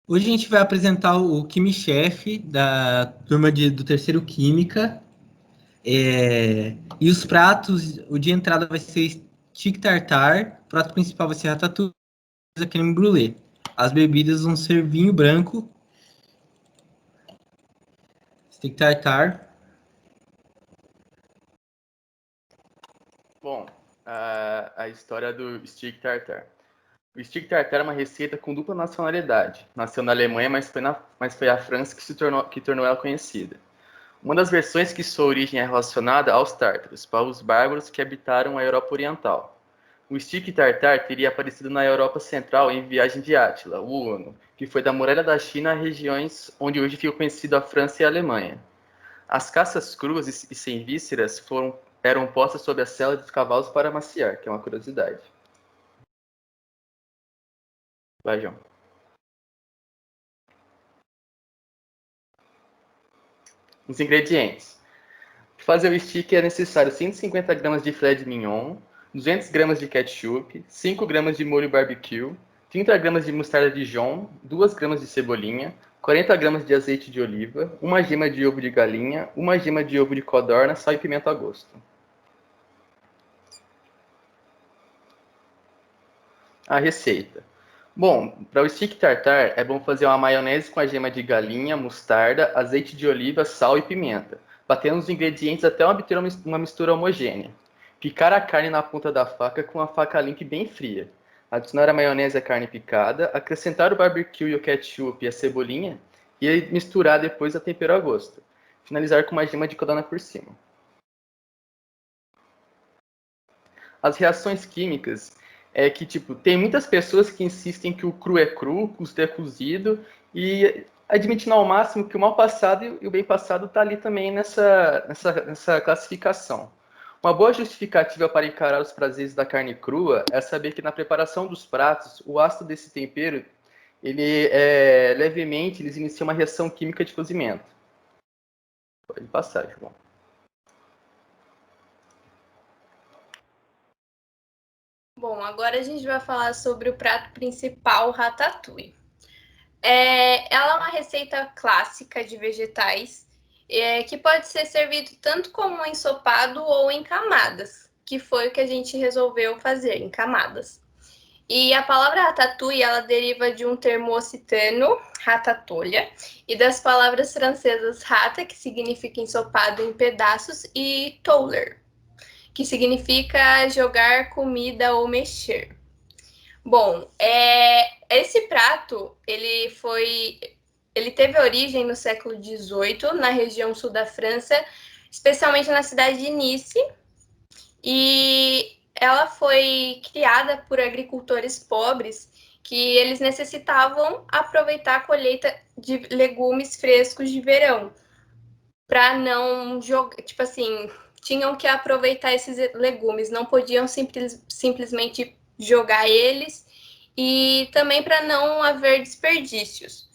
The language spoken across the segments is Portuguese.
Hoje a gente vai apresentar o Kimi Chef da turma do terceiro Química. E os pratos, o de entrada vai ser stick tartar, o prato principal vai ser ratatouille e creme brulee. As bebidas vão ser vinho branco, stick tartar. Bom, a história do stick tartar. O stick tartar é uma receita com dupla nacionalidade. Nasceu na Alemanha, mas foi a França que tornou ela conhecida. Uma das versões que sua origem é relacionada aos tártaros, povos bárbaros que habitaram a Europa Oriental. O stick tartar teria aparecido na Europa Central em Viagem de Átila, o Huno, que foi da muralha da China a regiões onde hoje ficam conhecido a França e a Alemanha. As caças cruas e sem vísceras eram postas sob a sela dos cavalos para maciar, que é uma curiosidade. Vai, João. Os ingredientes. Para fazer o stick é necessário 150 gramas de filé de mignon, 200 gramas de ketchup, 5 gramas de molho barbecue, 30 gramas de mostarda Dijon, 2 gramas de cebolinha, 40 gramas de azeite de oliva, uma gema de ovo de galinha, uma gema de ovo de codorna, sal e pimenta a gosto. A receita. Bom, para o stick tartar é bom fazer uma maionese com a gema de galinha, mostarda, azeite de oliva, sal e pimenta, batendo os ingredientes até obter uma mistura homogênea. Picar a carne na ponta da faca com a faca limpa e bem fria. Adicionar a maionese e a carne picada, acrescentar o barbecue e o ketchup e a cebolinha e misturar depois a tempero a gosto. Finalizar com uma gema de codorna por cima. As reações químicas é que, tipo, tem muitas pessoas que insistem que o cru é cru, o cozido é cozido, e admitindo ao máximo que o mal passado e o bem passado está ali também nessa classificação. Uma boa justificativa para encarar os prazeres da carne crua é saber que na preparação dos pratos, o ácido desse tempero, eles iniciam uma reação química de cozimento. Pode passar, João. Bom, agora a gente vai falar sobre o prato principal, ratatouille. Ela é uma receita clássica de vegetais que pode ser servido tanto como ensopado ou em camadas, que foi o que a gente resolveu fazer, em camadas. E a palavra ratatouille, ela deriva de um termo occitano, ratatouille, e das palavras francesas rata, que significa ensopado em pedaços, e touler, que significa jogar comida ou mexer. Bom, esse prato, ele teve origem no século XVIII, na região sul da França, especialmente na cidade de Nice, e ela foi criada por agricultores pobres que eles necessitavam aproveitar a colheita de legumes frescos de verão, para não jogar, tipo assim, tinham que aproveitar esses legumes, não podiam simplesmente jogar eles, e também para não haver desperdícios.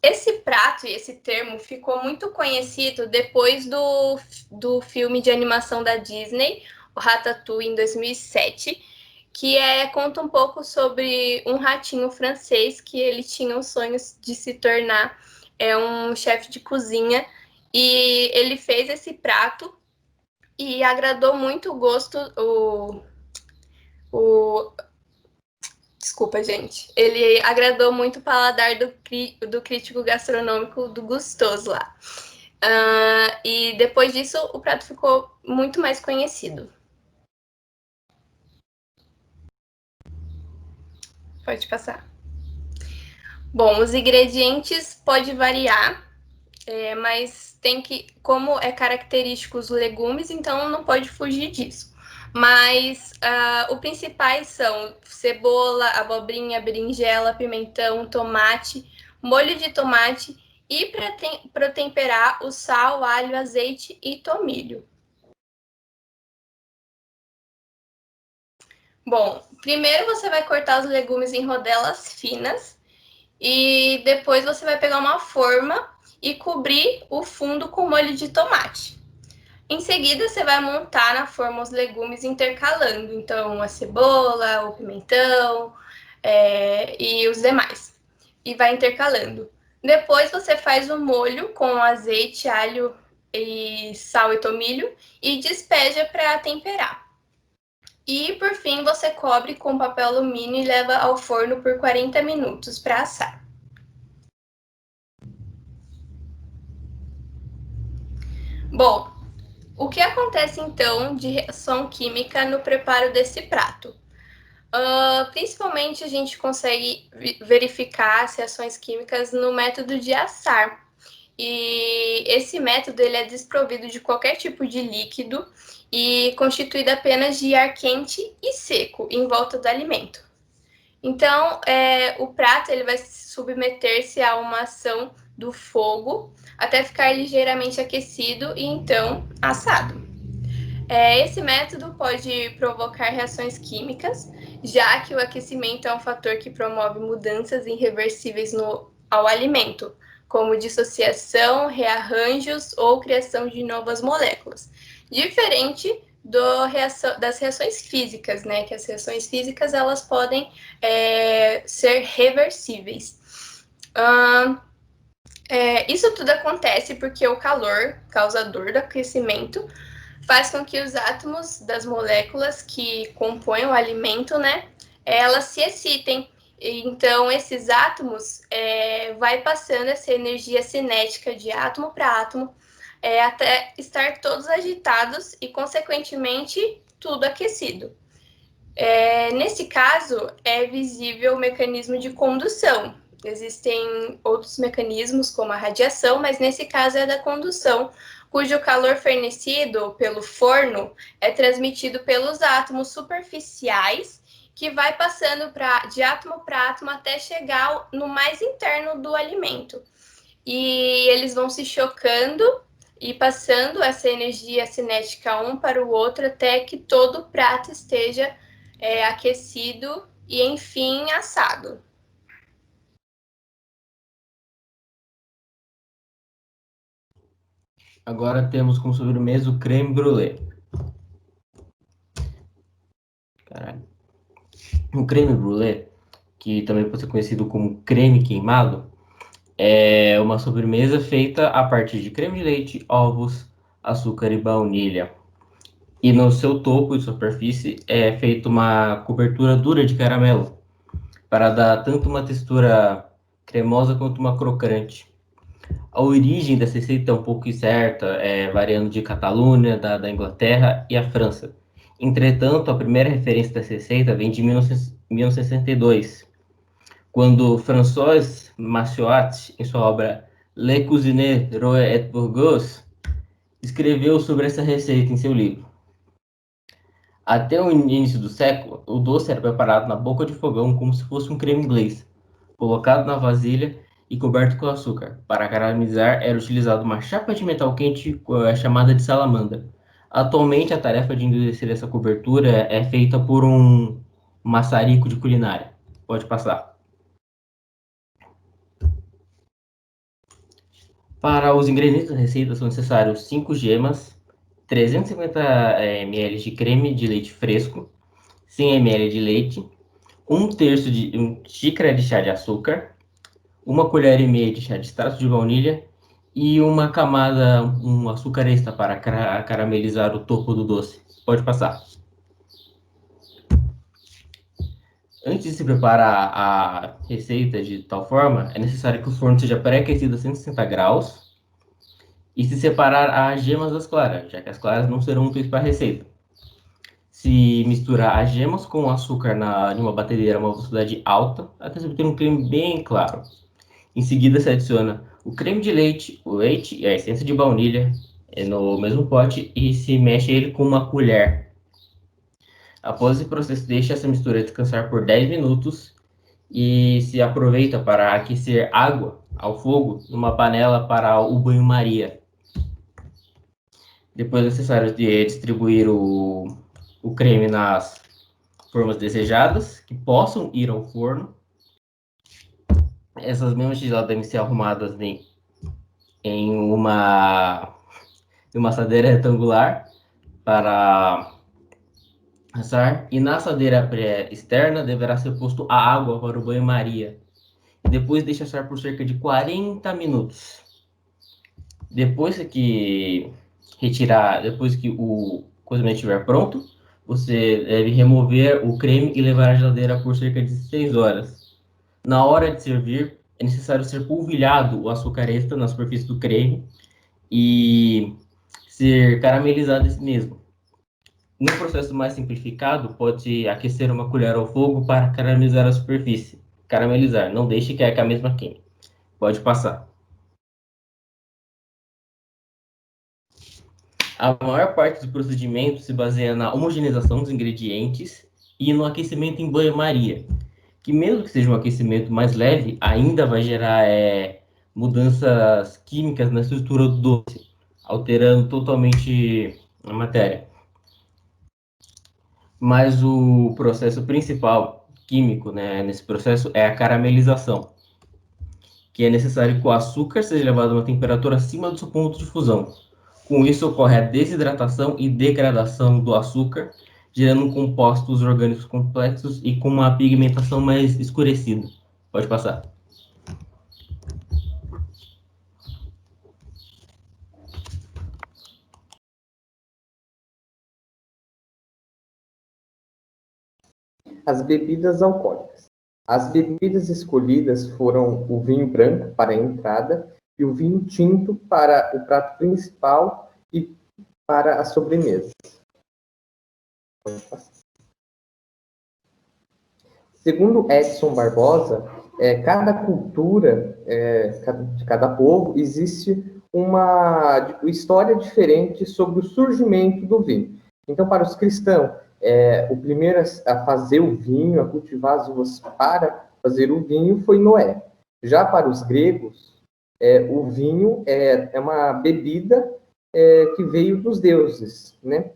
Esse prato e esse termo ficou muito conhecido depois do filme de animação da Disney, o Ratatouille, em 2007, que conta um pouco sobre um ratinho francês que ele tinha os sonhos de se tornar um chefe de cozinha, e ele fez esse prato e agradou muito o gosto, Desculpa, gente. Ele agradou muito o paladar do crítico gastronômico do Gustoso lá. E depois disso, o prato ficou muito mais conhecido. Pode passar. Bom, os ingredientes pode variar, mas tem que, como é característico os legumes, então não pode fugir disso. Mas os principais são cebola, abobrinha, berinjela, pimentão, tomate, molho de tomate e para temperar o sal, alho, azeite e tomilho. Bom, primeiro você vai cortar os legumes em rodelas finas e depois você vai pegar uma forma e cobrir o fundo com molho de tomate. Em seguida, você vai montar na forma os legumes intercalando, então a cebola, o pimentão e os demais. e vai intercalando. Depois você faz o molho com azeite, alho e sal e tomilho e despeja para temperar. E por fim você cobre com papel alumínio e leva ao forno por 40 minutos para assar. Bom, o que acontece então de reação química no preparo desse prato? Principalmente a gente consegue verificar as reações químicas no método de assar. E esse método ele é desprovido de qualquer tipo de líquido e constituído apenas de ar quente e seco em volta do alimento. Então, o prato ele vai submeter-se a uma ação do fogo até ficar ligeiramente aquecido e então assado. Esse método pode provocar reações químicas, já que o aquecimento é um fator que promove mudanças irreversíveis ao alimento, como dissociação, rearranjos ou criação de novas moléculas. Diferente das reações físicas, né? Que as reações físicas elas podem ser reversíveis. Isso tudo acontece porque o calor, causador do aquecimento, faz com que os átomos das moléculas que compõem o alimento, né, elas se excitem. Então, esses átomos vai passando essa energia cinética de átomo para átomo até estar todos agitados e, consequentemente, tudo aquecido. Nesse caso, é visível o mecanismo de condução. Existem outros mecanismos, como a radiação, mas nesse caso é da condução, cujo calor fornecido pelo forno é transmitido pelos átomos superficiais, que vai passando de átomo para átomo até chegar no mais interno do alimento. E eles vão se chocando e passando essa energia cinética um para o outro até que todo o prato esteja aquecido e, enfim, assado. Agora temos como sobremesa o creme brulee. Caralho. O creme brulee, que também pode ser conhecido como creme queimado, é uma sobremesa feita a partir de creme de leite, ovos, açúcar e baunilha. E no seu topo e superfície é feita uma cobertura dura de caramelo, para dar tanto uma textura cremosa quanto uma crocante. A origem dessa receita é um pouco incerta, variando de Catalunha, da Inglaterra e a França. Entretanto, a primeira referência dessa receita vem de 1962, quando François Massiot, em sua obra Le Cuisine Roe et Bourgeois, escreveu sobre essa receita em seu livro. Até o início do século, o doce era preparado na boca de fogão como se fosse um creme inglês, colocado na vasilha e coberto com açúcar. Para caramelizar, era utilizada uma chapa de metal quente chamada de salamandra. Atualmente, a tarefa de endurecer essa cobertura é feita por um maçarico de culinária. Pode passar. Para os ingredientes da receita são necessários 5 gemas, 350 ml de creme de leite fresco, 100 ml de leite, 1/3 de xícara de chá de açúcar, 1 colher e meia de chá de extrato de baunilha e uma camada, um açúcar extra para caramelizar o topo do doce. Pode passar. Antes de se preparar a receita de tal forma, é necessário que o forno seja pré-aquecido a 160 graus e se separar as gemas das claras, já que as claras não serão úteis para a receita. Se misturar as gemas com o açúcar em uma batedeira a uma velocidade alta, até se obter um creme bem claro. Em seguida, se adiciona o creme de leite, o leite e a essência de baunilha no mesmo pote e se mexe ele com uma colher. Após esse processo, deixa essa mistura descansar por 10 minutos e se aproveita para aquecer água ao fogo numa panela para o banho-maria. Depois é necessário distribuir o creme nas formas desejadas, que possam ir ao forno. Essas mesmas tigelas devem ser arrumadas em uma assadeira retangular para assar. E na assadeira externa deverá ser posto a água para o banho-maria. Depois deixa assar por cerca de 40 minutos. Depois que o cozimento estiver pronto, você deve remover o creme e levar à geladeira por cerca de 6 horas. Na hora de servir, é necessário ser polvilhado o açúcar extra na superfície do creme e ser caramelizado esse mesmo. No processo mais simplificado, pode aquecer uma colher ao fogo para caramelizar a superfície. Caramelizar, não deixe que a mesma queime. Pode passar. A maior parte do procedimento se baseia na homogeneização dos ingredientes e no aquecimento em banho-maria, que mesmo que seja um aquecimento mais leve, ainda vai gerar mudanças químicas na estrutura do doce, alterando totalmente a matéria. Mas o processo principal químico, né, nesse processo é a caramelização, que é necessário que o açúcar seja levado a uma temperatura acima do seu ponto de fusão. Com isso ocorre a desidratação e degradação do açúcar, gerando compostos orgânicos complexos e com uma pigmentação mais escurecida. Pode passar. As bebidas alcoólicas. As bebidas escolhidas foram o vinho branco para a entrada e o vinho tinto para o prato principal e para a sobremesa. Segundo Edson Barbosa, cada cultura, de cada povo, existe uma história diferente sobre o surgimento do vinho. Então, para os cristãos, o primeiro a fazer o vinho, a cultivar as uvas para fazer o vinho foi Noé. Já para os gregos, o vinho é uma bebida que veio dos deuses, né?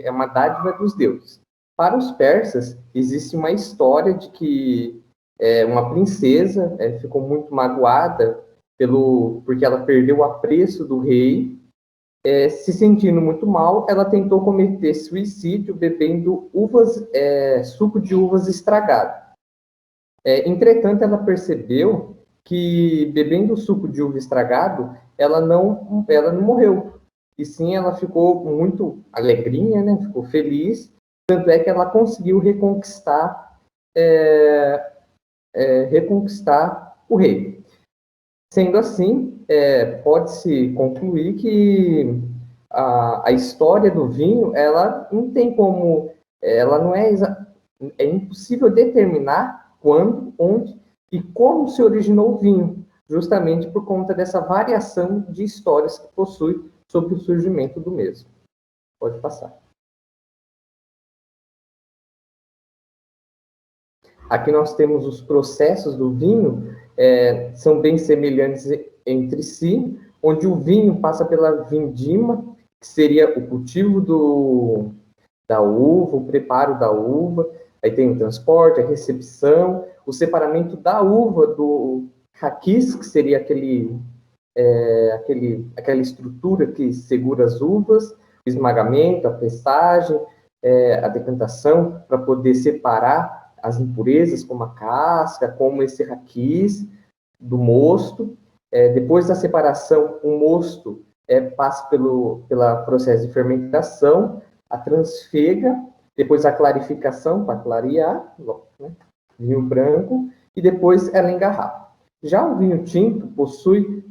É uma dádiva dos deuses. Para os persas, existe uma história de que uma princesa ficou muito magoada porque ela perdeu o apreço do rei. Se sentindo muito mal, ela tentou cometer suicídio bebendo suco de uvas estragado. Entretanto, ela percebeu que bebendo suco de uva estragado, ela não morreu. E sim, ela ficou muito alegrinha, né? Ficou feliz. Tanto é que ela conseguiu reconquistar o rei. Sendo assim, pode-se concluir que a história do vinho, ela não tem como, ela não é impossível determinar quando, onde e como se originou o vinho, justamente por conta dessa variação de histórias que possui sobre o surgimento do mesmo. Pode passar. Aqui nós temos os processos do vinho, são bem semelhantes entre si, onde o vinho passa pela vindima, que seria o cultivo da uva, o preparo da uva, aí tem o transporte, a recepção, o separamento da uva do raquis, que seria aquela estrutura que segura as uvas, o esmagamento, a pressagem, a decantação, para poder separar as impurezas, como a casca, como esse raquis do mosto. Depois da separação, o mosto passa pela processo de fermentação, a transfega, depois a clarificação para clarear, né, vinho branco, e depois ela engarrafa. Já o vinho tinto possui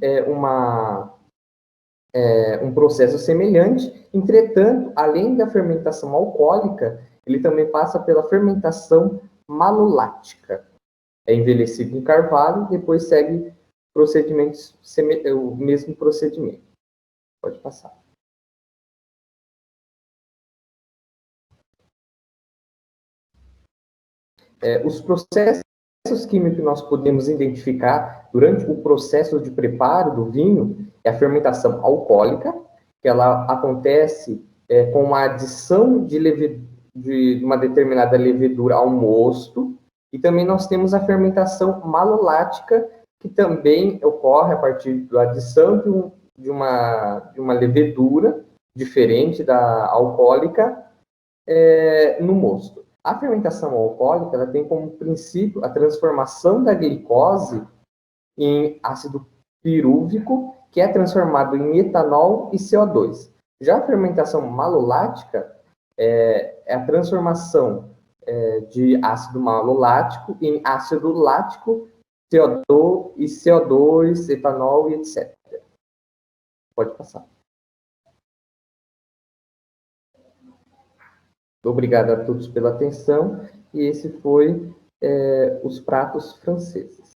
um processo semelhante, entretanto, além da fermentação alcoólica, ele também passa pela fermentação malolática. É envelhecido em carvalho, depois segue o mesmo procedimento. Pode passar. Os processos químicos que nós podemos identificar durante o processo de preparo do vinho é a fermentação alcoólica, que ela acontece com a adição de uma determinada levedura ao mosto, e também nós temos a fermentação malolática, que também ocorre a partir da adição de uma levedura diferente da alcoólica no mosto. A fermentação alcoólica ela tem como princípio a transformação da glicose em ácido pirúvico, que é transformado em etanol e CO2. Já a fermentação malolática é a transformação de ácido malolático em ácido lático, CO2, etanol e etc. Pode passar. Obrigado a todos pela atenção, e esse foi os pratos franceses.